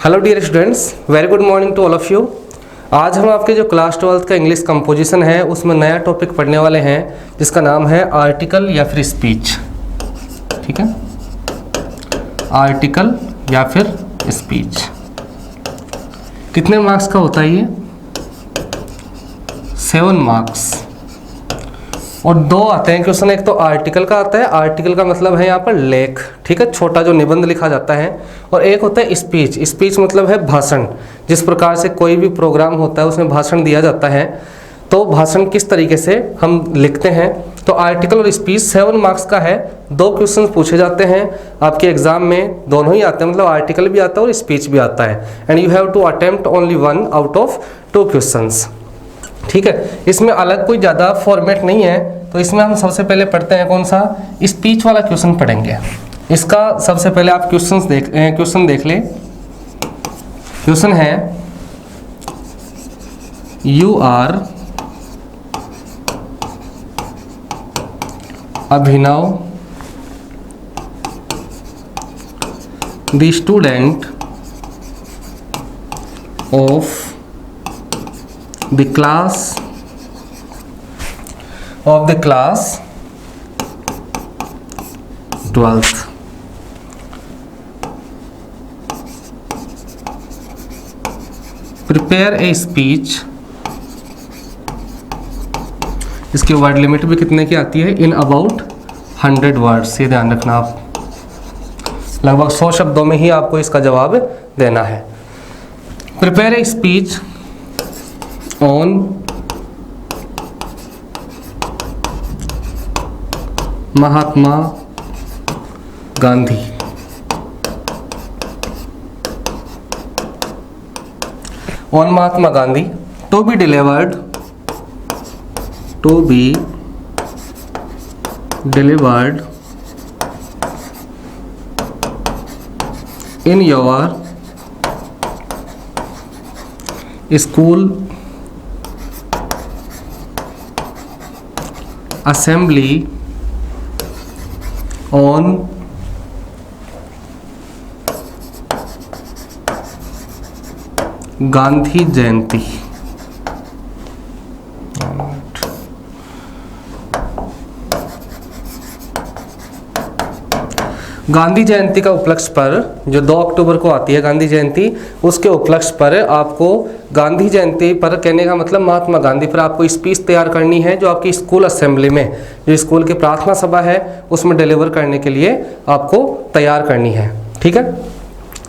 Hello dear students, very good morning to all of you. आज हम आपके जो क्लास 12th का इंग्लिश कंपोजिशन है उसमें नया टॉपिक पढ़ने वाले हैं जिसका नाम है आर्टिकल या फिर स्पीच। ठीक है, आर्टिकल या फिर स्पीच। कितने मार्क्स का होता है ये? 7 मार्क्स। और दो आते हैं क्वेश्चन, एक तो आर्टिकल का आता है, आर्टिकल का मतलब है यहाँ पर लेख, ठीक है, छोटा जो निबंध लिखा जाता है। और एक होता है स्पीच, स्पीच मतलब है भाषण। जिस प्रकार से कोई भी प्रोग्राम होता है उसमें भाषण दिया जाता है, तो भाषण किस तरीके से हम लिखते हैं। तो आर्टिकल और स्पीच 7 मार्क्स का है। 2 क्वेश्चन पूछे जाते हैं आपके एग्जाम में, दोनों ही आते हैं, मतलब आर्टिकल भी आता है और स्पीच भी आता है। And you have to attempt only 1 out of 2 questions. ठीक है, इसमें अलग कोई ज़्यादा फॉर्मेट नहीं है, तो इसमें हम सबसे पहले पढ़ते हैं कौन सा, स्पीच वाला क्वेश्चन पढ़ेंगे। इसका सबसे पहले आप क्वेश्चन देख ले। क्वेश्चन है you are Abhinav the student of the class 12th। Prepare a speech. इसकी वर्ड लिमिट भी कितने की आती है? In about 100 words. ये ध्यान रखना आप, लगभग 100 शब्दों में ही आपको इसका जवाब देना है। Prepare a speech on Mahatma Gandhi. On Mahatma Gandhi, to be delivered in your school assembly on Gandhi Jayanti. Gandhi Jayanti का उपलक्ष्य पर, जो 2 अक्टूबर को आती है गांधी जयंती, उसके उपलक्ष्य पर आपको गांधी जयंती पर, कहने का मतलब महात्मा गांधी पर आपको स्पीच तैयार करनी है, जो आपकी स्कूल असेंबली में, जो स्कूल की प्रार्थना सभा है उसमें डिलीवर करने के लिए आपको तैयार करनी है। ठीक है,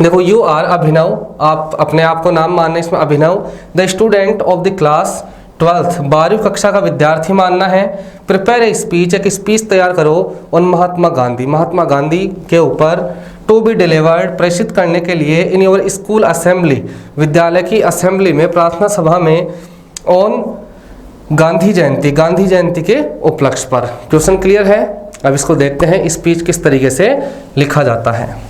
देखो यू आर अभिनव, आप अपने आप को नाम मानना है इसमें, Abhinav the student of the class 12th, 12वीं कक्षा का विद्यार्थी मानना है। प्रिपेयर ए स्पीच, एक स्पीच तैयार करो ऑन महात्मा गांधी, महात्मा गांधी के ऊपर, टू बी डिलीवर्ड, प्रेषित करने के लिए, इन योर स्कूल असेंबली, विद्यालय की असेंबली में, प्रार्थना सभा में, ऑन गांधी जयंती, गांधी जयंती के उपलक्ष्य पर। क्वेश्चन क्लियर है? अब इसको देखते हैं स्पीच किस तरीके से लिखा जाता है।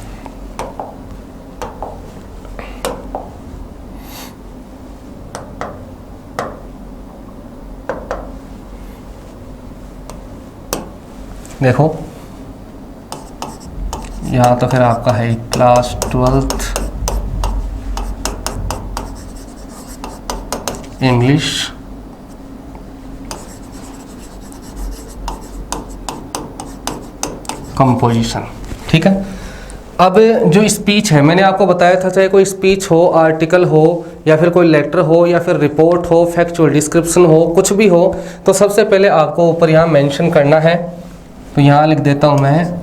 देखो यहाँ तो फिर आपका है क्लास 12th इंग्लिश कंपोजिशन। ठीक है, अब जो स्पीच है, मैंने आपको बताया था, चाहे कोई स्पीच हो, आर्टिकल हो, या फिर कोई लेटर हो, या फिर रिपोर्ट हो, फैक्चुअल डिस्क्रिप्शन हो, कुछ भी हो, तो सबसे पहले आपको ऊपर यहाँ मेंशन करना है। तो यहाँ लिख देता हूँ मैं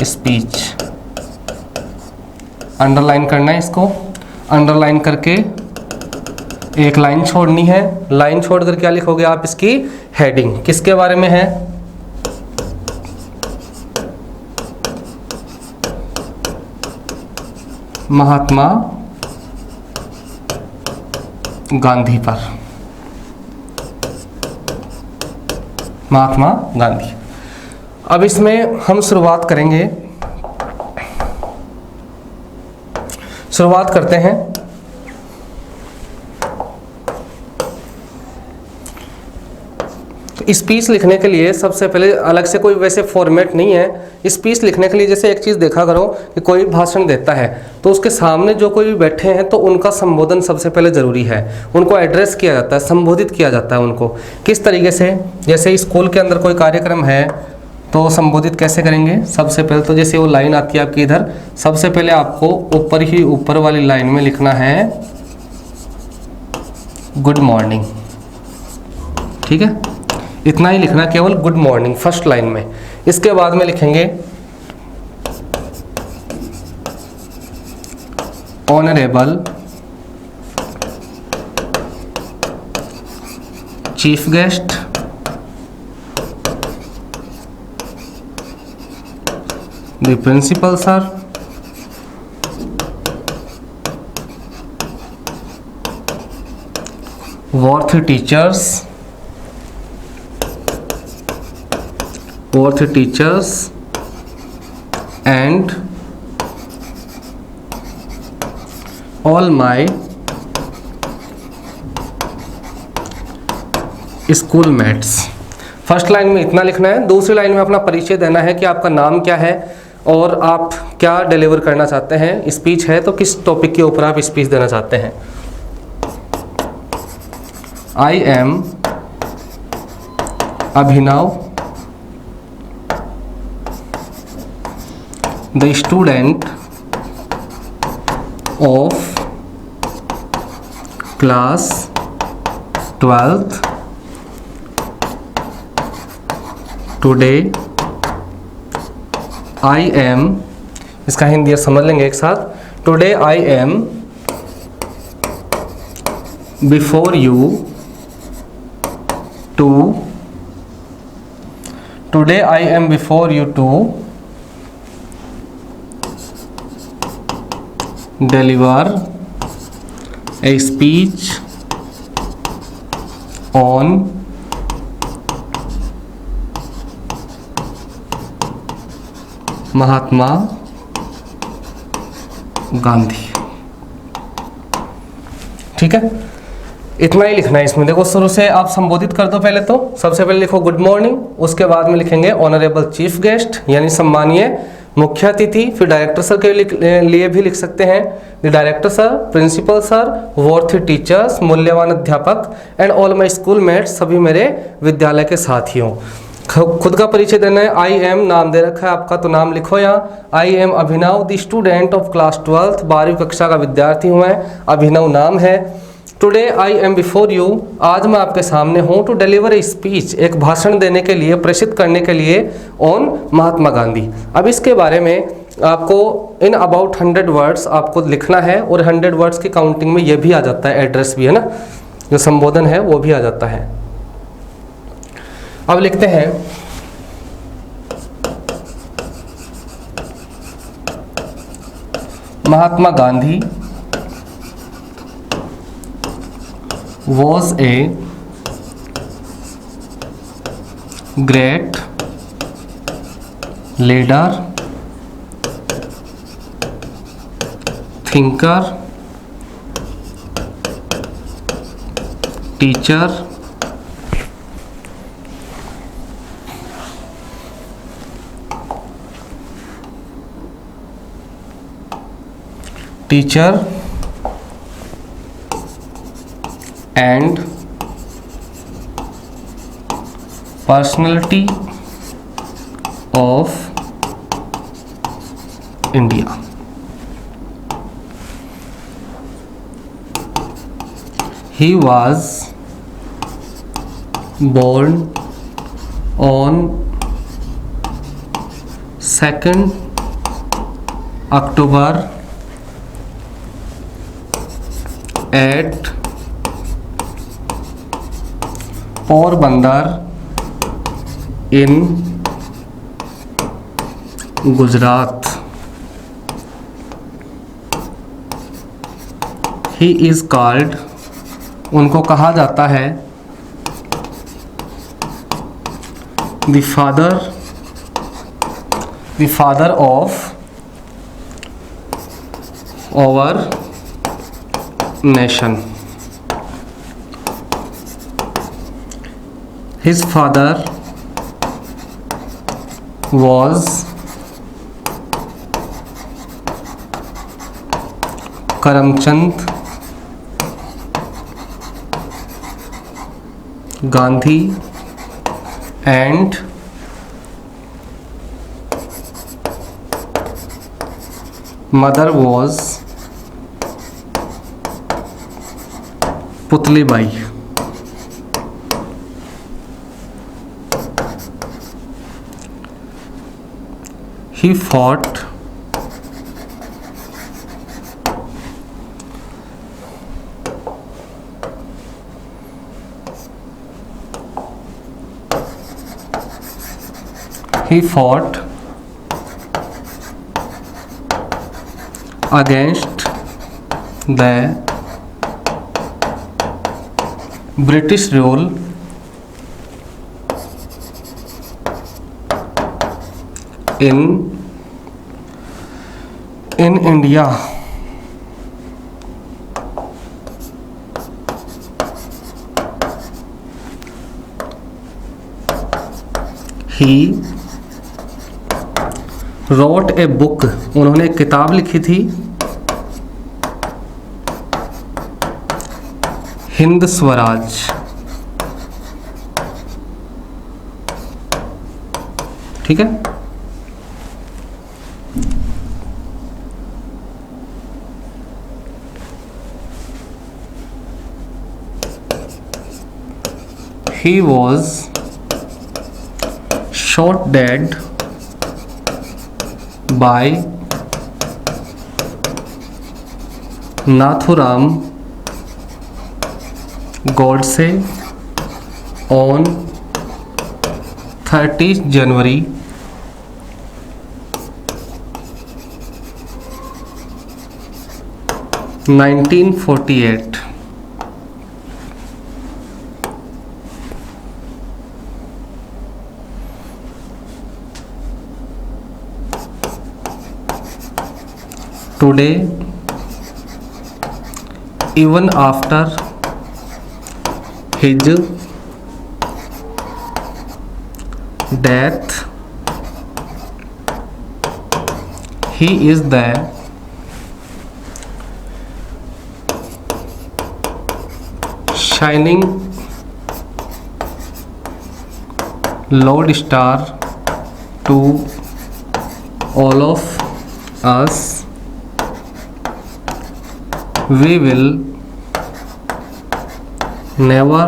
स्पीच, अंडरलाइन करना है इसको, अंडरलाइन करके एक लाइन छोड़नी है। लाइन छोड़कर क्या लिखोगे आप? इसकी हेडिंग किसके बारे में है? महात्मा गांधी पर, महात्मा गांधी। अब इसमें हम शुरुआत करते हैं। स्पीच लिखने के लिए सबसे पहले अलग से कोई वैसे फॉर्मेट नहीं है। स्पीच लिखने के लिए जैसे एक चीज़ देखा करो कि कोई भाषण देता है तो उसके सामने जो कोई बैठे हैं तो उनका संबोधन सबसे पहले ज़रूरी है। उनको एड्रेस किया जाता है, संबोधित किया जाता है उनको। किस तरीके से, जैसे स्कूल के अंदर कोई कार्यक्रम है तो संबोधित कैसे करेंगे। सबसे पहले तो जैसे वो लाइन आती है आपकी इधर, सबसे पहले आपको ऊपर वाली लाइन में लिखना है गुड मॉर्निंग। ठीक है, इतना ही लिखना, केवल गुड मॉर्निंग फर्स्ट लाइन में। इसके बाद में लिखेंगे honourable chief guest, the principal sir, worthy teachers and all my schoolmates. First line में इतना लिखना है। दूसरी लाइन में अपना परिचय देना है कि आपका नाम क्या है और आप क्या डिलीवर करना चाहते हैं। स्पीच है तो किस टॉपिक के ऊपर आप स्पीच देना चाहते हैं। I am Abhinav, the student of class 12th, today I am, इसका हिंदी समझ लेंगे एक साथ। Today I am before you to, today I am before you to deliver a speech on Mahatma Gandhi. ठीक है, इतना ही लिखना है इसमें। देखो शुरू से आप संबोधित कर दो। पहले तो सबसे पहले लिखो गुड मॉर्निंग, उसके बाद में लिखेंगे ऑनरेबल चीफ गेस्ट यानी सम्मानीय मुख्य अतिथि। फिर डायरेक्टर सर के लिए भी लिख सकते हैं the director sir, principal sir, worthy teachers मूल्यवान अध्यापक, and all my schoolmates सभी मेरे विद्यालय के साथियों। खुद का परिचय देना है। आई एम नाम दे रखा है आपका तो नाम लिखो यहाँ। I am Abhinav the student of class 12th, 12वीं कक्षा का विद्यार्थी हूँ मैं, अभिनव नाम है। Today I am before you, आज मैं आपके सामने हूँ। टू डिलीवर ए स्पीच, एक भाषण देने के लिए, प्रेषित करने के लिए, ऑन महात्मा गांधी। अब इसके बारे में आपको इन अबाउट 100 वर्ड्स आपको लिखना है और 100 वर्ड्स की काउंटिंग में ये भी आ जाता है, एड्रेस भी है ना, जो संबोधन है वो भी आ जाता है। अब लिखते हैं Mahatma Gandhi was a great leader, thinker, teacher, and personality of India. He was born on 2nd October at Porbandar in Gujarat. He is called, उनको कहा जाता है the father of our nation. His father was Karamchand Gandhi and mother was Putlibai. He fought against the British rule in India. He wrote a book, उन्होंने एक किताब लिखी थी, हिंद स्वराज। ठीक है। He was shot dead by Nathuram Godse on 30th January 1948। Today, even after his death, he is the shining lodestar to all of us. We will never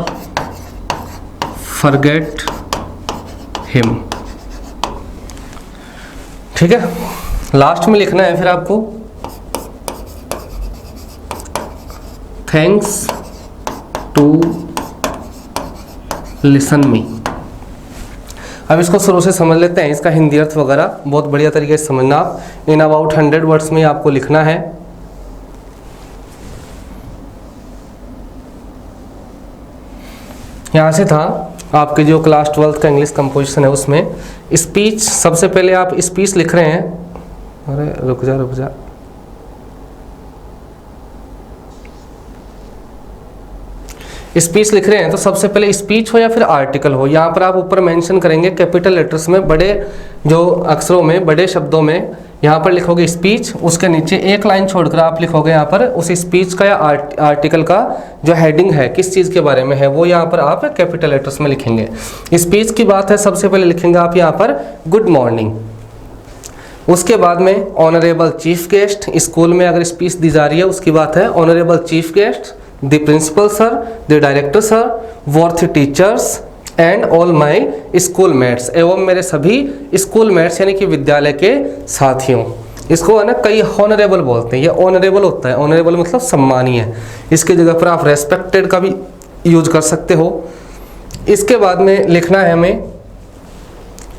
forget him। ठीक है। Last में लिखना है फिर आपको थैंक्स टू लिसन मी। अब इसको शुरू से समझ लेते हैं, इसका हिंदी अर्थ वगैरह बहुत बढ़िया तरीके से समझना आप। इन अबाउट 100 वर्ड्स में आपको लिखना है। यहाँ से था आपके जो क्लास 12th का इंग्लिश कंपोजिशन है उसमें स्पीच। सबसे पहले आप स्पीच लिख रहे हैं, अरे रुक जा स्पीच लिख रहे हैं तो सबसे पहले स्पीच हो या फिर आर्टिकल हो, यहाँ पर आप ऊपर मेंशन करेंगे कैपिटल लेटर्स में, बड़े जो अक्षरों में, बड़े शब्दों में यहाँ पर लिखोगे स्पीच। उसके नीचे एक लाइन छोड़कर आप लिखोगे यहाँ पर उस स्पीच का या आर्टिकल का जो हेडिंग है, किस चीज़ के बारे में है, वो यहाँ पर आप कैपिटल लेटर्स में लिखेंगे। स्पीच की बात है, सबसे पहले लिखेंगे आप यहाँ पर गुड मॉर्निंग। उसके बाद में ऑनरेबल चीफ गेस्ट, स्कूल में अगर स्पीच दी जा रही है उसकी बात है। Honourable chief guest, the principal sir, the director sir, worth teachers and all my schoolmates, एवं मेरे सभी स्कूल मेट्स यानी कि विद्यालय के साथियों। इसको है ना कई ऑनरेबल बोलते हैं, ये ऑनरेबल होता है। ऑनरेबल मतलब सम्मानीय है। इसकी जगह पर आप रेस्पेक्टेड का भी यूज कर सकते हो। इसके बाद में लिखना है हमें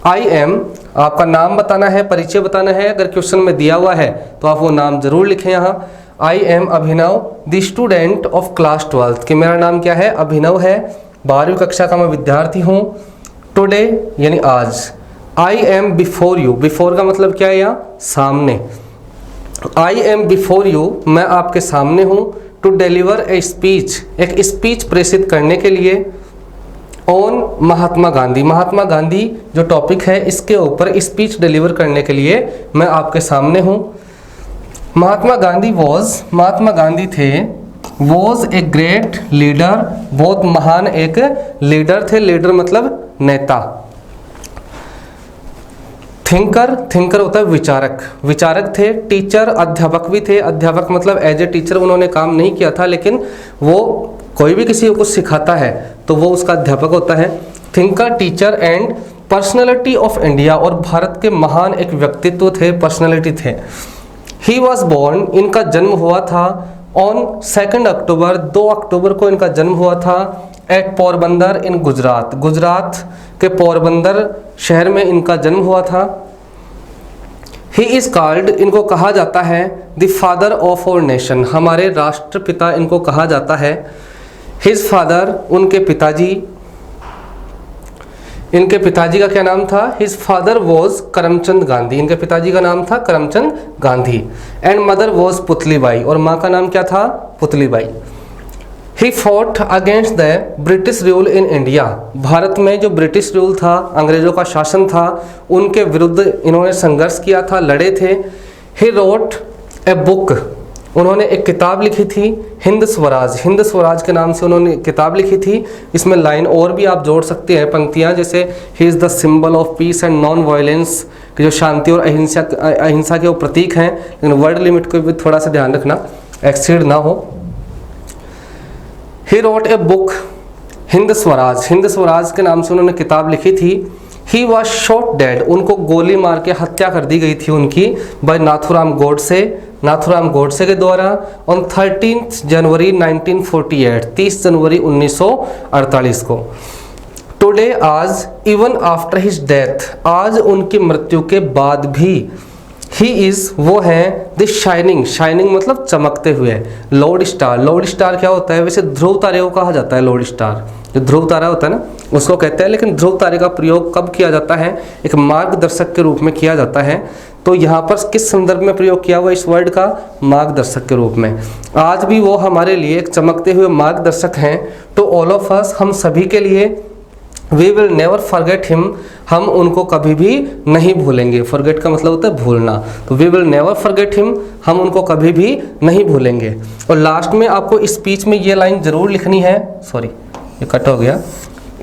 आई एम, आपका नाम बताना है, परिचय बताना है। अगर क्वेश्चन में दिया हुआ है तो आप वो नाम जरूर लिखें यहाँ। I am Abhinav the student of class 12th, कि मेरा नाम क्या है, अभिनव है, 12वीं कक्षा का मैं विद्यार्थी हूँ। टुडे यानी आज। I am before you, before का मतलब क्या है यहाँ, सामने। आई एम बिफोर यू, मैं आपके सामने हूँ। टू डिलीवर ए स्पीच, एक स्पीच प्रेषित करने के लिए। ऑन महात्मा गांधी। महात्मा गांधी जो टॉपिक है इसके ऊपर स्पीच डिलीवर करने के लिए मैं आपके सामने हूँ। महात्मा गांधी थे वॉज ए ग्रेट लीडर, बहुत महान एक लीडर थे। लीडर मतलब नेता। थिंकर होता है विचारक, विचारक थे। टीचर अध्यापक भी थे। अध्यापक मतलब एज ए टीचर उन्होंने काम नहीं किया था, लेकिन वो कोई भी किसी को कुछ सिखाता है तो वो उसका अध्यापक होता है। Thinker, teacher and personality of India, और भारत के महान एक व्यक्तित्व थे, पर्सनैलिटी थे। ही वॉज बोर्न, इनका जन्म हुआ था ऑन 2 अक्टूबर, 2 अक्टूबर को इनका जन्म हुआ था एट पोरबंदर इन गुजरात, गुजरात के पोरबंदर शहर में इनका जन्म हुआ था। ही इज कॉल्ड, इनको कहा जाता है the father of our nation, हमारे राष्ट्रपिता इनको कहा जाता है। हिज फादर, उनके पिताजी, इनके पिताजी का क्या नाम था? His father was Karamchand Gandhi, इनके पिताजी का नाम था Karamchand Gandhi. And mother was Putlibai, और माँ का नाम क्या था? Putlibai. He fought against the British rule in India, Bharat में जो ब्रिटिश रूल था, अंग्रेजों का शासन था, उनके विरुद्ध इन्होंने संघर्ष किया था, लड़े थे। ही रोट ए बुक, उन्होंने एक किताब लिखी थी हिंद स्वराज, हिंद स्वराज के नाम से उन्होंने किताब लिखी थी। इसमें लाइन और भी आप जोड़ सकते हैं, पंक्तियाँ, जैसे he is the symbol of peace and non violence, कि जो शांति और अहिंसा के वो प्रतीक हैं, लेकिन वर्ड लिमिट को भी थोड़ा सा ध्यान रखना, एक्सीड ना हो। He wrote a book Hind Swaraj, Hind Swaraj के नाम से उन्होंने किताब लिखी थी। ही वॉज शॉट डेड, उनको गोली मार के हत्या कर दी गई थी उनकी बाय नाथूराम गोडसे, नाथूराम गोडसे के द्वारा ऑन 13 जनवरी 1948, 30 जनवरी 1948 को। टुडे, आज, इवन आफ्टर हिज डेथ, आज उनकी मृत्यु के बाद भी, ही इज़, वो हैं द शाइनिंग, शाइनिंग मतलब चमकते हुए, लॉर्ड स्टार। लॉर्ड स्टार क्या होता है? वैसे ध्रुव तारे को कहा जाता है लॉर्ड स्टार, जो ध्रुव तारा होता है ना उसको कहते हैं, लेकिन ध्रुव तारे का प्रयोग कब किया जाता है? एक मार्गदर्शक के रूप में किया जाता है। तो यहाँ पर किस संदर्भ में प्रयोग किया हुआ इस वर्ड का? मार्गदर्शक के रूप में। आज भी वो हमारे लिए एक चमकते हुए मार्गदर्शक हैं। तो ऑल ऑफ अस, हम सभी के लिए, we will never forget him, हम उनको कभी भी नहीं भूलेंगे। फॉरगेट का मतलब होता है भूलना, तो we will never forget him, हम उनको कभी भी नहीं भूलेंगे। और लास्ट में आपको स्पीच में ये लाइन जरूर लिखनी है, सॉरी ये कट हो गया,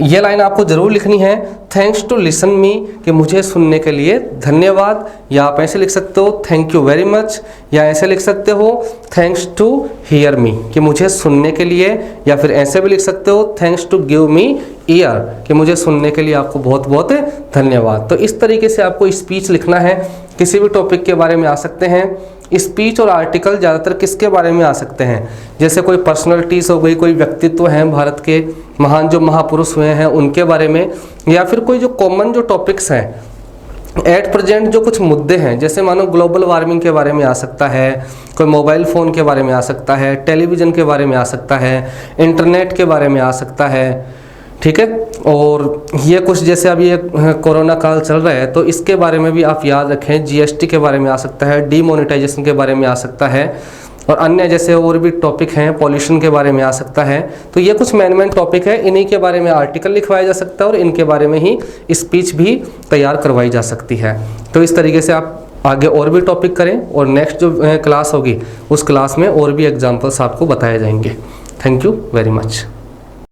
ये लाइन आपको जरूर लिखनी है, थैंक्स टू लिसन मी, कि मुझे सुनने के लिए धन्यवाद। या आप ऐसे लिख सकते हो थैंक यू वेरी मच, या ऐसे लिख सकते हो थैंक्स टू हियर मी, कि मुझे सुनने के लिए, या फिर ऐसे भी लिख सकते हो thanks to give me ear, कि मुझे सुनने के लिए आपको बहुत बहुत धन्यवाद। तो इस तरीके से आपको स्पीच लिखना है। किसी भी टॉपिक के बारे में आ सकते हैं। स्पीच और आर्टिकल ज़्यादातर किसके बारे में आ सकते हैं? जैसे कोई पर्सनैलिटीज़ हो गई, कोई व्यक्तित्व हैं भारत के महान जो महापुरुष हुए हैं उनके बारे में, या फिर कोई जो कॉमन जो टॉपिक्स हैं एट प्रेजेंट, जो कुछ मुद्दे हैं, जैसे मानो ग्लोबल वार्मिंग के बारे में आ सकता है, कोई मोबाइल फ़ोन के बारे में आ सकता है, टेलीविज़न के बारे में आ सकता है, इंटरनेट के बारे में आ सकता है, ठीक है। और ये कुछ जैसे अब ये कोरोना काल चल रहा है तो इसके बारे में भी आप याद रखें। जीएसटी के बारे में आ सकता है, डीमोनेटाइजेशन के बारे में आ सकता है, और अन्य जैसे और भी टॉपिक हैं, पॉल्यूशन के बारे में आ सकता है। तो ये कुछ मेन टॉपिक है, इन्हीं के बारे में आर्टिकल लिखवाया जा सकता है और इनके बारे में ही स्पीच भी तैयार करवाई जा सकती है। तो इस तरीके से आप आगे और भी टॉपिक करें, और नेक्स्ट जो क्लास होगी उस क्लास में और भी एग्जाम्पल्स आपको बताए जाएंगे। Thank you very much.